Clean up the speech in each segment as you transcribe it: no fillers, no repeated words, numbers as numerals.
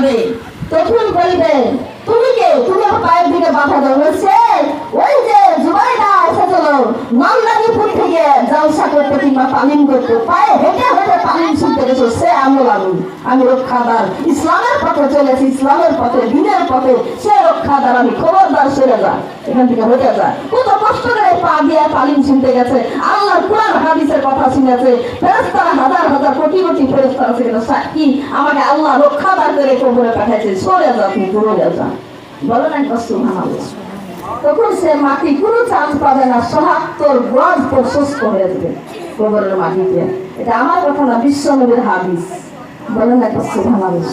যাবে, তখন বলবে তুমি কে, তুমি পায়ের দিকে বাধা দাও। বলছে ওই যে জুবাইদা এসেছিল নন্দানীপুর থেকে জলসা করতে কিংবা তালিম করতে, পায়ে হেঁটে হেঁটে তালিম শুনতে গেছে, সে আমল আমি রক্ষাদার, ইসলামের পথে চলেছি, ইসলামের পথে, দিনের পথে, সে রক্ষাদার, আমি খবরদার সরে যা, এখান থেকে হয়ে যায়। কত কষ্ট করে পা দিয়ে তালিম শুনতে গেছে, আল্লাহর কোরআন হাদিসের কথা শুনেছে, ফেরেশতারা হাজার হাজার কোটি কোটি ফেরেশতারা সেখানে সাক্ষী, আমাকে আল্লাহ রক্ষাদার করে কবরে পাঠাইছে, সরে যা, তুমি দূরে যা। বলো না সুবহানাল্লাহ। তখন সে মাটি কোনো চান্স পাবে না, ৭৭ গজ প্রশস্ত হয়ে যাবে কবরের মাটিতে। এটা আমার কথা না, বিশ্ব নবীর হাদিস। বলো না সুবহানাল্লাহ।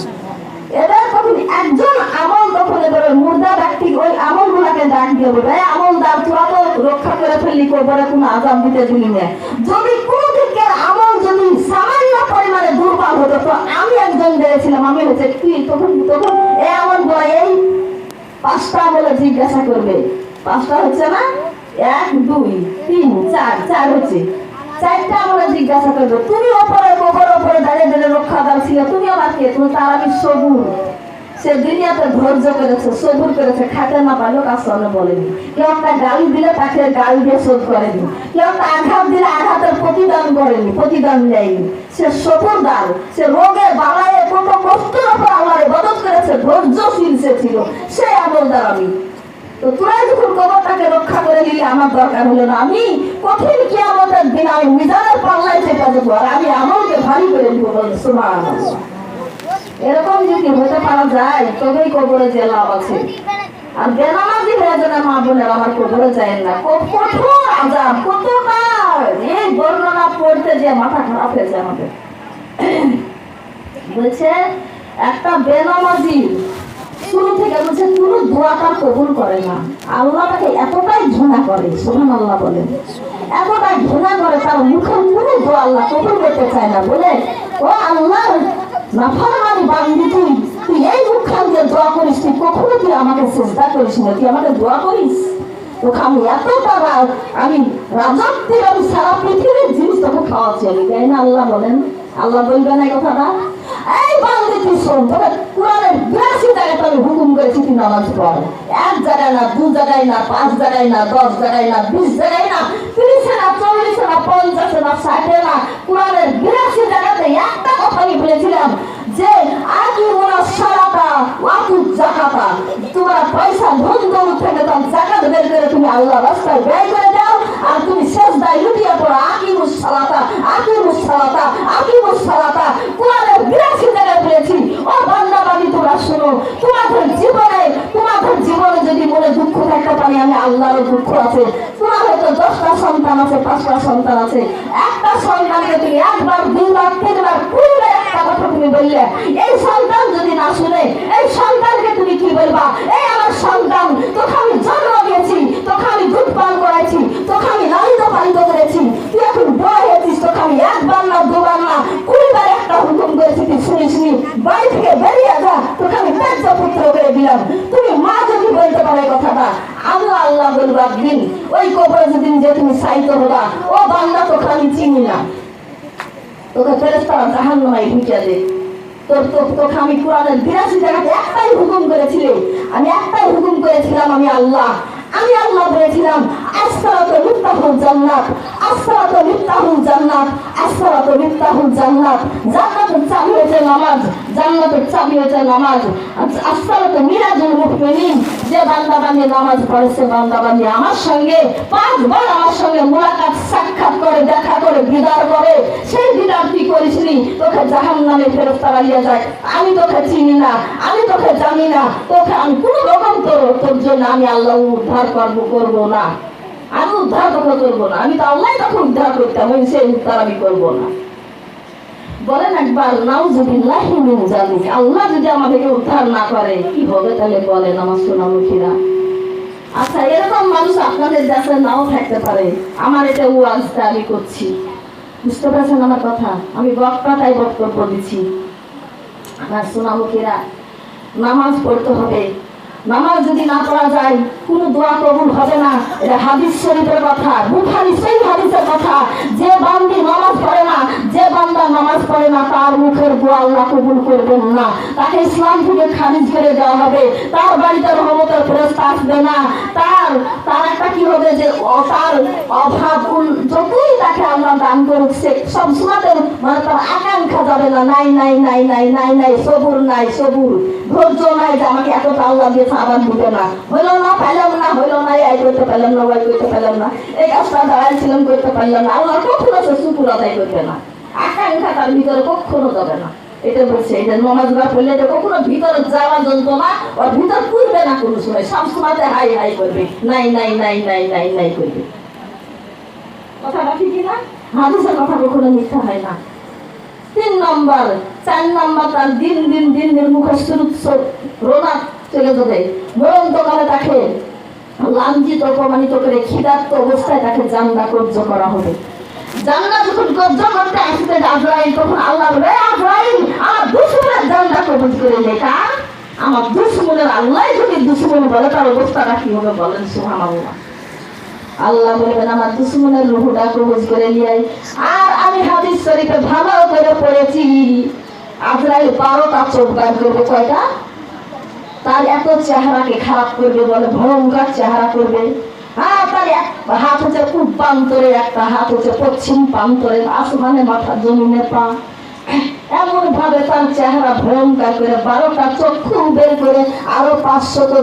এবার তখন একজন আমল, তখন এবারে মুর্দা ব্যক্তি ওই আমল গুলাকে ডাক দিয়ে বলবে আমলদার, তোরা তো রক্ষা করে ফেললি, কবরে কোনো আযাব দিতে দিলি না, যদি কোনো দিকের আমল যদি সামান্য পরিমাণে দুর্বল হতো, তো আমি একজন দিয়েছিলাম, আমি হচ্ছে তুই, তখন তখন এই আমল বলে এই ৫টা আমলে জিজ্ঞাসা করবে, ৫টা হচ্ছে না, ১ ২ ৩ ৪, ৪ হচ্ছে, ৪টা আমলে জিজ্ঞাসা করবে, তুমি ওপরে কবর ওপরে দাঁড়িয়ে দাঁড়িয়ে রক্ষাদার ছিল, তুমি আমার কে, তুমি তার, আমি সবুর, সে দুনিয়াতে ধৈর্য করেছে, সবুর করেছে, খাতে না পারলেও কাজ সামনে বলেনি, কেউ একটা গালি দিলে তাকে গালি দিয়ে শোধ করেনি, কেউ একটা আঘাত দিলে আঘাতের প্রতিদান করেনি, প্রতিদান দেয়নি, সে সবুরদার, সে রোগে বালায় কত কষ্টের উপর আল্লাহর ইবাদত করেছে, ধৈর্যশীল সে ছিল, সে আমলদার আমি। তো তোরা যখন কবরটাকে রক্ষা করে নিলি, আমার দরকার হলো না, আমি কঠিন কিয়ামতের দিন আমি মিজানের পাল্লায় চেপে দেবো, আর আমি আমলকে ভারী করে দিব। সুবহানাল্লাহ। এরকম যদি হতে পারা যায় তবেই কবরে যে লাভ আছে। আর বেনামাজি হয়ে যাবে মা বোনের, আমার কবরে যায় না, কঠোর আযাব, কতটা এই বর্ণনা পড়তে যে মাথা খারাপ হয়েছে আমাদের। বলছে একটা বেনামাজি শুরু থেকে বলছে কোনো দোয়াটা কবুল করে না, আল্লাহ তাকে এতটাই ঘৃণা করে, সুবহানাল্লাহ বলেন, এতটাই ঘৃণা করে, তার মুখের কোনো দোয়া আল্লাহ কবুল করতে চায় না। বলে ও আল্লাহ নাফরমানি বান্দি, তুই এই মুখখান দিয়ে দোয়া করিস, তুই কখনো তুই আমাকে সিজদা করিস না, তুই আমাকে দোয়া করিস, তোকে আমি এতটা আমি রাজত্বের, আমি সারা পৃথিবীর জিনিস তোকে খাওয়াচ্ছি আমি, তাই না? আল্লাহ বলেন, আল্লাহ বলবেন এই কথাটা, এই বান্দি তুই শোন, তোকে কোরআনের ৮২ জায়গায় আমি হুকুম করেছি তুই নামাজ পড়, ১ জায়গায় না, ২ জায়গায় না, ৫ জায়গায় না, ১০ জায়গায় না, ২০ জায়গায় না, ৩০ না, ৪০ না, ৫০ না, ৬০ না, কোরআনের ৮২ জায়গাতে একটা কথা আমি বলেছিলাম যে আকিমুনাস সালাতা ওয়া আতুজ যাকাতা, তোমরা পয়সা ধন দৌলত থেকে তার যাকাত বের করে তুমি আল্লাহর রাস্তায় ব্যয় করে দাও, আর তুমি সিজদায় লুটিয়ে পড়ো, আকিমুস সালাতা, আকিমুস সালাতা, আকিমুস সালাতা। কোরআনের ৮২ জায়গায় বলেছি, ও বান্দা বান্দী তোমরা শোনো, তোমাদের জীবনে যদি মনে দুঃখ থাকতে পারে, আমি আল্লাহর দুঃখ আছে। তোমার হয়তো ১০টা সন্তান আছে, ৫টা সন্তান আছে, একটা সন্তানকে তুমি ১ বার ২ বার ৩ বার ২০ বার একটা কথা তুমি বললে, এই সন্তান যদি না শুনে, এই সন্তানকে তুমি কি বলবা? এই আমার সন্তান, তোকে আমি জন্ম দিয়েছি, তোকে আমি দুধ পান করাইছি, তোকে আমি লালিত পালিত করেছি, তুই এখন বড় হয়েছিস, তোকে আমি ১ বার না ২ বার না ২০ বার একটা হুকুম করেছি, তুই শুনিসনি, বাড়ি থেকে বেরিয়ে যা, তোকে আমি ত্যায্য পুত্র করে দিলাম। তুমি মা যদি বলতে পারে কথাটা, আমি আল্লাহ বলবো একদিন ওই কবরে যেদিন যে তুমি সাইত হবা, ও বান্দা তোকে আমি চিনি না, তোকে ফেরেশতারা জাহান্নামে ঢুকিয়ে দে। তোকে আমি কোরআনের ৮২ জায়গাতে একটাই হুকুম করেছিলে, আমি একটাই হুকুম করেছিলাম, আমি আল্লাহ বলেছিলাম আসসালাতু মিফতাহুল জান্নাত, আসসালাতু মিফতাহুল জান্নাত, আসসালাতু মিফতাহুল জান্নাত। জান্নাতের চাবি হচ্ছে নামাজ, জান্নাতের চাবি হচ্ছে নামাজ। আসসালাতু মিরাজুল মুমিনিন, যে বান্দা বান্দী নামাজ পড়ে সে বান্দা বান্দী আমার সঙ্গে ৫ বার আমার সঙ্গে মুলাকাত, সাক্ষাৎ করে, দেখা করে, দিদার করে, সেই দিদার কি করিসনি, তোকে জাহান্নামে ফেরেশতারা নিয়ে যায়। আমি তোকে চিনি না, আমি তোকে জানি না, তোকে আমি কোনো রকম তোর জন্য আমি আল্লাহ উদ্ধার করবো না, আমি উদ্ধার তোকে করবো না, আমি তো আল্লাহ তোকে উদ্ধার করতাম, সেই উদ্ধার আমি করবো না। বলেন একবার নাউযুবিল্লাহি মিন যালিক, আল্লাহ যদি আমাদেরকে উদ্ধার না করে কি হবে তাহলে বলেন আমার সোনামুখীরা। আচ্ছা, এরকম মানুষ আপনাদের দেশে নাও থাকতে পারে, আমার এটা ওয়াজটা আমি করছি, বুঝতে পারছেন আমার কথা? আমি বক্তা তাই বক্তব্য দিচ্ছি। আমার সোনামুখীরা, নামাজ পড়তে হবে, নামাজ যদি না পড়া যায় কোনো দোয়া কবুল হবে না। এটা হাদিস শরীফের কথা, বুখারী সেই হাদিসের কথা। যে বান্দি নামাজ পড়ে না, যে বান্দা নামাজ পড়ে না, তার মুখের দোয়া আল্লাহ কবুল করবেন না। তাকে ইসলাম থেকে খারিজ করে দেওয়া হবে। তার বাড়িতে রহমতের ফেরেশতা আসবে না। তার একটা কি হবে যে তার অভাব যতই তাকে আল্লাহ দান করুক, সে সব সময়তে মানে তার আকাঙ্ক্ষা যাবে না। নাই নাই নাই নাই নাই নাই সবুর নাই, সবুর ধৈর্য নাই যে আমাকে এতটা আল্লাহ দিয়েছে আবার দিবে না। হইল না, পাইলাম না, হইল না, এই করতে পারলাম না, ওই করতে পারলাম না, এই কাজটা দাঁড়াইছিলাম করতে পারলাম না। আল্লাহ কখনো সে শুকুর আদায় করবে না। আকাঙ্ক্ষা তার ভিতরে কখনো যাবে না। এটা বলছে, এটা নমাজ না পড়লে এটা কখনো ভিতরে যাওয়া যন্ত্রণা ওর ভিতর করবে না। কোনো সময় সব সময়তে হাই হাই করবে, নাই নাই নাই নাই নাই নাই করবে। কথাটা ঠিকই না? হাদিসের কথা কখনো মিথ্যা হয় না। 3 নম্বর 4 নম্বর তার দিন দিন দিন দিন মুখস্থ রোনা চলে যাবে। মরণকালে তাকে লাঞ্ছিত অপমানিত করে খিদার্ত অবস্থায় তাকে জান্নাত কবজ করা হবে। জান্নাত যখন কবজ করতে আসবে আজরাইল, তখন আল্লাহ বলে, আজরাইল আমার দুশমনের জান্নাত কবজ করে লেখা। আমার দুশমনের আল্লাহ যদি দুশমন বলে তার অবস্থাটা কি হবে বলেন? সুবহানাল্লাহ। আল্লাহ বলবেন আমার দুশমনের রূহটা কবজ করে নিয়ে। আর আমি হাদিস শরীফে ভালো করে পড়েছি, আজরাইল 12টা চোখ বার করবে। কয়টা? তার এত চেহারাকে খারাপ করবে, বলে ভয়ঙ্কর চেহারা করবে। তার এক হাত হচ্ছে পূব প্রান্তরে, একটা হাত হচ্ছে পশ্চিম প্রান্তরে, আসমানে মাথা জমিনে পা। এমন ভাবে তার চেহারা ভয়ঙ্কর করে 12টা চক্ষু বের করে আরো 500